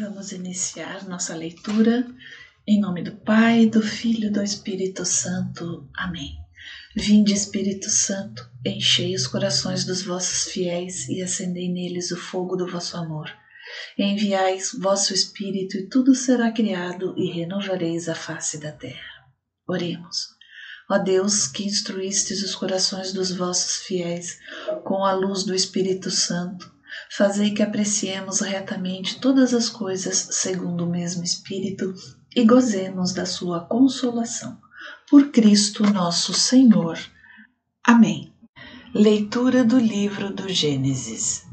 Vamos iniciar nossa leitura em nome do Pai, do Filho e do Espírito Santo. Amém. Vinde, Espírito Santo, enchei os corações dos vossos fiéis e acendei neles o fogo do vosso amor. Enviai vosso Espírito e tudo será criado e renovareis a face da terra. Oremos. Ó Deus, que instruístes os corações dos vossos fiéis com a luz do Espírito Santo, fazei que apreciemos retamente todas as coisas segundo o mesmo Espírito e gozemos da sua consolação. Por Cristo nosso Senhor. Amém. Leitura do livro do Gênesis,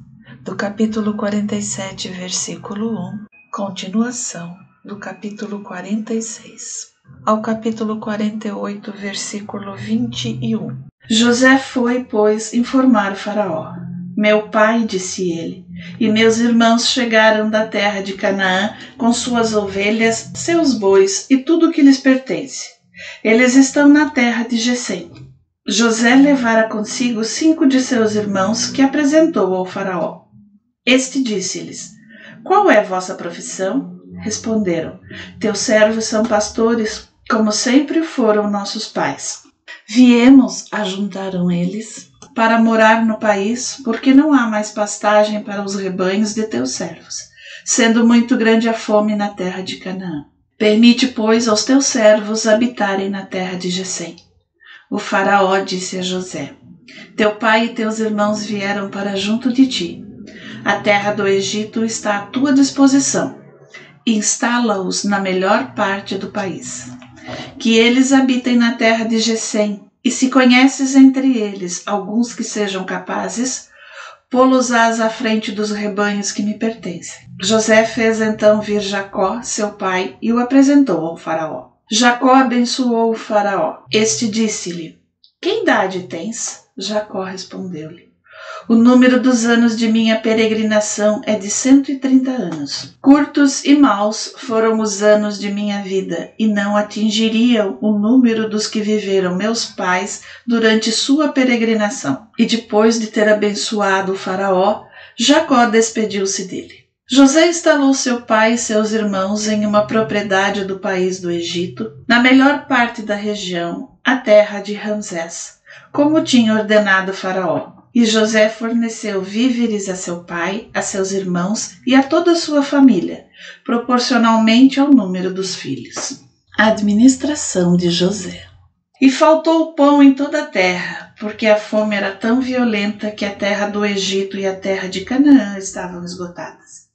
do capítulo 47, versículo 1, continuação do capítulo 46, ao capítulo 48, versículo 21. José foi, pois, informar o faraó. Meu pai, disse ele, e meus irmãos chegaram da terra de Canaã com suas ovelhas, seus bois e tudo o que lhes pertence. Eles estão na terra de Gesem. José levara consigo 5 de seus irmãos que apresentou ao faraó. Este disse-lhes: Qual é vossa profissão? Responderam: Teus servos são pastores, como sempre foram nossos pais. Viemos, ajuntaram eles, para morar no país, porque não há mais pastagem para os rebanhos de teus servos, sendo muito grande a fome na terra de Canaã. Permite, pois, aos teus servos habitarem na terra de Gesem. O faraó disse a José: Teu pai e teus irmãos vieram para junto de ti. A terra do Egito está à tua disposição. Instala-os na melhor parte do país. Que eles habitem na terra de Gesem, e se conheces entre eles alguns que sejam capazes, pô-los-ás à frente dos rebanhos que me pertencem. José fez então vir Jacó, seu pai, e o apresentou ao faraó. Jacó abençoou o faraó. Este disse-lhe: Que idade tens? Jacó respondeu-lhe: O número dos anos de minha peregrinação é de 130 anos. Curtos e maus foram os anos de minha vida, e não atingiriam o número dos que viveram meus pais durante sua peregrinação. E depois de ter abençoado o faraó, Jacó despediu-se dele. José instalou seu pai e seus irmãos em uma propriedade do país do Egito, na melhor parte da região, a terra de Ramsés, como tinha ordenado o faraó. E José forneceu víveres a seu pai, a seus irmãos e a toda a sua família, proporcionalmente ao número dos filhos. A administração de José. E faltou pão em toda a terra, porque a fome era tão violenta que a terra do Egito e a terra de Canaã estavam esgotadas.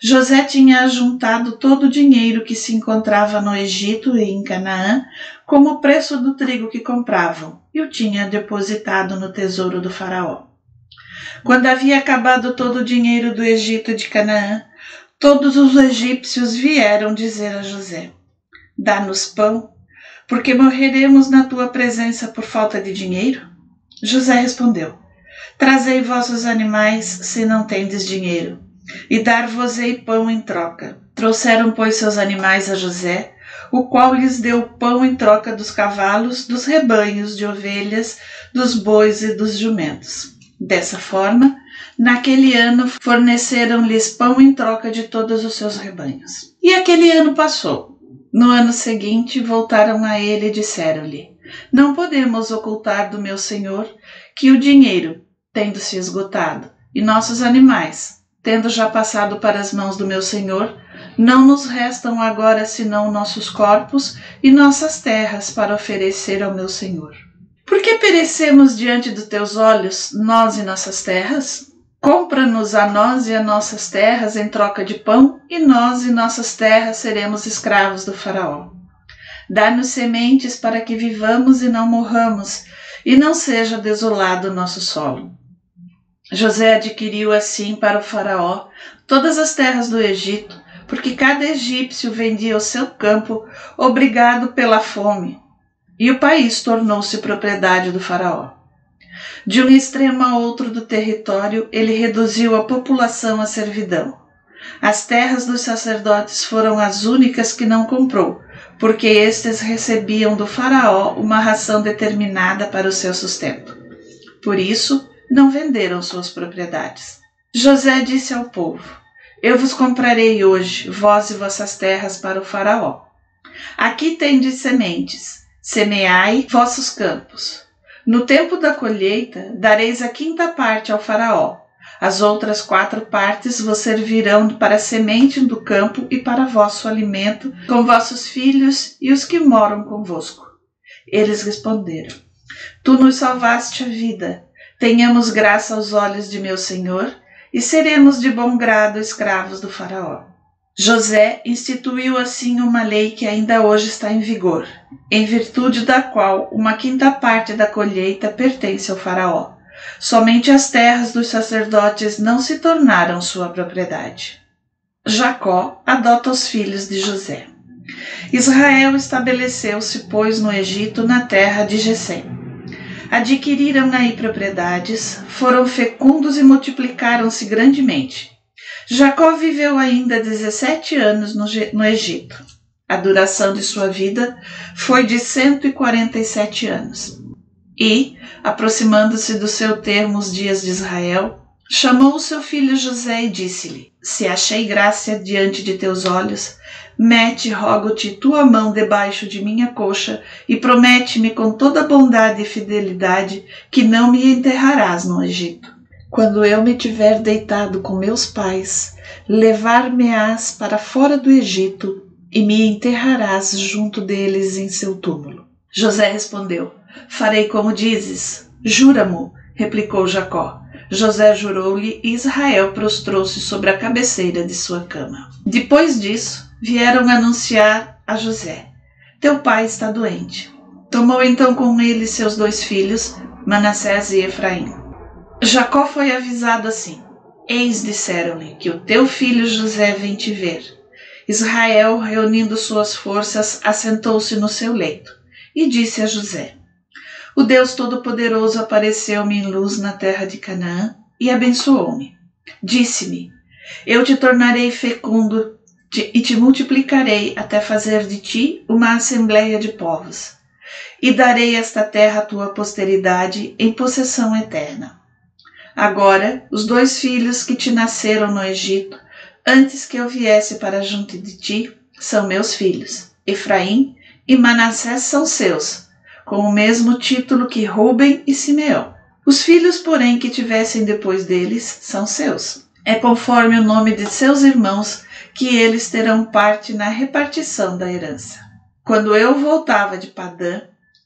José tinha ajuntado todo o dinheiro que se encontrava no Egito e em Canaã, como o preço do trigo que compravam, e o tinha depositado no tesouro do faraó. Quando havia acabado todo o dinheiro do Egito e de Canaã, todos os egípcios vieram dizer a José: Dá-nos pão, porque morreremos na tua presença por falta de dinheiro? José respondeu: Trazei vossos animais, se não tendes dinheiro, e dar-vos-ei pão em troca. Trouxeram, pois, seus animais a José, o qual lhes deu pão em troca dos cavalos, dos rebanhos de ovelhas, dos bois e dos jumentos. Dessa forma, naquele ano forneceram-lhes pão em troca de todos os seus rebanhos. E aquele ano passou. No ano seguinte voltaram a ele e disseram-lhe: Não podemos ocultar do meu senhor que o dinheiro, tendo se esgotado, e nossos animais, tendo já passado para as mãos do meu senhor, não nos restam agora senão nossos corpos e nossas terras para oferecer ao meu senhor. Por que perecemos diante dos teus olhos, nós e nossas terras? Compra-nos a nós e a nossas terras em troca de pão, e nós e nossas terras seremos escravos do faraó. Dá-nos sementes para que vivamos e não morramos, e não seja desolado o nosso solo. José adquiriu assim para o faraó todas as terras do Egito, porque cada egípcio vendia o seu campo, obrigado pela fome, e o país tornou-se propriedade do faraó. De um extremo a outro do território, ele reduziu a população à servidão. As terras dos sacerdotes foram as únicas que não comprou, porque estes recebiam do faraó uma ração determinada para o seu sustento. Por isso, não venderam suas propriedades. José disse ao povo: Eu vos comprarei hoje, vós e vossas terras, para o faraó. Aqui tendes sementes, semeai vossos campos. No tempo da colheita, dareis a 5ª parte ao faraó. As outras 4 partes vos servirão para a semente do campo e para vosso alimento, com vossos filhos e os que moram convosco. Eles responderam: Tu nos salvaste a vida. Tenhamos graça aos olhos de meu senhor, e seremos de bom grado escravos do faraó. José instituiu assim uma lei que ainda hoje está em vigor, em virtude da qual uma 5ª parte da colheita pertence ao faraó. Somente as terras dos sacerdotes não se tornaram sua propriedade. Jacó adota os filhos de José. Israel estabeleceu-se, pois, no Egito, na terra de Gesem. Adquiriram aí propriedades, foram fecundos e multiplicaram-se grandemente. Jacó viveu ainda 17 anos no Egito. A duração de sua vida foi de 147 anos. E, aproximando-se do seu termo os dias de Israel, chamou o seu filho José e disse-lhe: Se achei graça diante de teus olhos, mete, rogo-te, tua mão debaixo de minha coxa e promete-me com toda bondade e fidelidade que não me enterrarás no Egito. Quando eu me tiver deitado com meus pais, levar-me-ás para fora do Egito e me enterrarás junto deles em seu túmulo. José respondeu: Farei como dizes. Jura-mo, replicou Jacó. José jurou-lhe e Israel prostrou-se sobre a cabeceira de sua cama. Depois disso, vieram anunciar a José: Teu pai está doente. Tomou então com ele seus 2 filhos, Manassés e Efraim. Jacó foi avisado assim: Eis, disseram-lhe, que o teu filho José vem te ver. Israel, reunindo suas forças, assentou-se no seu leito e disse a José: O Deus Todo-Poderoso apareceu-me em luz na terra de Canaã e abençoou-me. Disse-me: Eu te tornarei fecundo e te multiplicarei até fazer de ti uma assembleia de povos. E darei esta terra à tua posteridade em possessão eterna. Agora, os 2 filhos que te nasceram no Egito, antes que eu viesse para junto de ti, são meus filhos. Efraim e Manassés são seus, com o mesmo título que Ruben e Simeão. Os filhos, porém, que tivessem depois deles, são seus. É conforme o nome de seus irmãos que eles terão parte na repartição da herança. Quando eu voltava de Padã,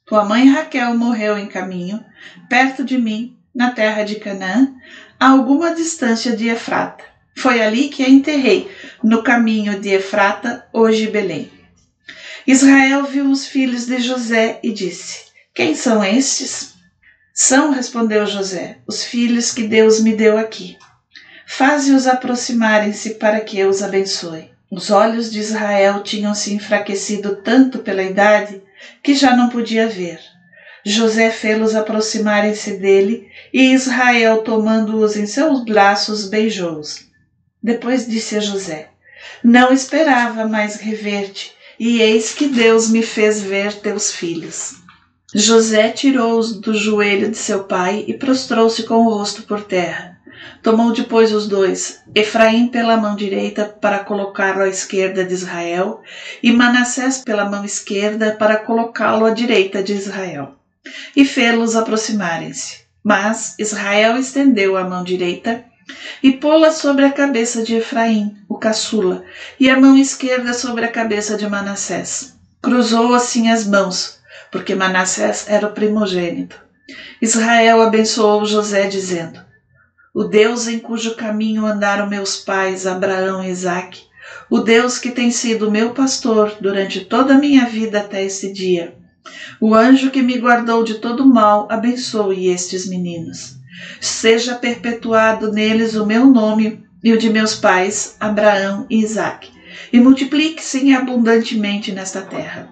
tua mãe Raquel morreu em caminho, perto de mim, na terra de Canaã, a alguma distância de Efrata. Foi ali que a enterrei, no caminho de Efrata, hoje Belém. Israel viu os filhos de José e disse: Quem são estes? São, respondeu José, os filhos que Deus me deu aqui. Faze-os aproximarem-se para que eu os abençoe. Os olhos de Israel tinham se enfraquecido tanto pela idade que já não podia ver. José fê-los aproximarem-se dele e Israel, tomando-os em seus braços, beijou-os. Depois disse a José: Não esperava mais rever-te, e eis que Deus me fez ver teus filhos. José tirou-os do joelho de seu pai e prostrou-se com o rosto por terra. Tomou depois os 2, Efraim pela mão direita para colocá-lo à esquerda de Israel, e Manassés pela mão esquerda para colocá-lo à direita de Israel, e fê-los aproximarem-se. Mas Israel estendeu a mão direita e pô-la sobre a cabeça de Efraim, o caçula, e a mão esquerda sobre a cabeça de Manassés. Cruzou assim as mãos, porque Manassés era o primogênito. Israel abençoou José, dizendo: O Deus em cujo caminho andaram meus pais, Abraão e Isaque, o Deus que tem sido meu pastor durante toda a minha vida até este dia, o anjo que me guardou de todo mal, abençoe estes meninos. Seja perpetuado neles o meu nome e o de meus pais, Abraão e Isaque, e multiplique-se abundantemente nesta terra.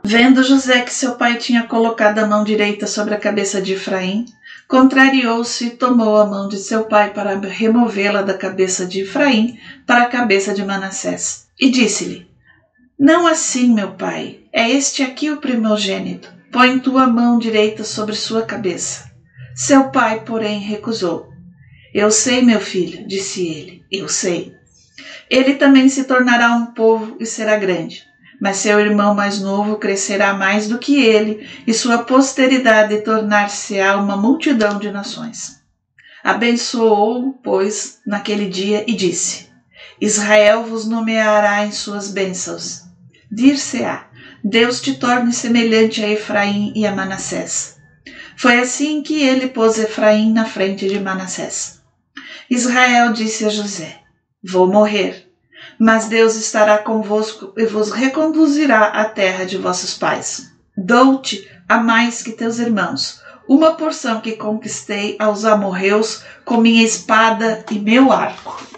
Vendo José que seu pai tinha colocado a mão direita sobre a cabeça de Efraim, contrariou-se e tomou a mão de seu pai para removê-la da cabeça de Efraim para a cabeça de Manassés. E disse-lhe: Não assim, meu pai, é este aqui o primogênito. Põe tua mão direita sobre sua cabeça. Seu pai, porém, recusou. Eu sei, meu filho, disse ele, eu sei. Ele também se tornará um povo e será grande, mas seu irmão mais novo crescerá mais do que ele, e sua posteridade tornar-se-á uma multidão de nações. Abençoou-o, pois, naquele dia e disse: Israel vos nomeará em suas bênçãos. Dir-se-á: Deus te torne semelhante a Efraim e a Manassés. Foi assim que ele pôs Efraim na frente de Manassés. Israel disse a José: Vou morrer, mas Deus estará convosco e vos reconduzirá à terra de vossos pais. Dou-te a mais que teus irmãos, uma porção que conquistei aos amorreus com minha espada e meu arco.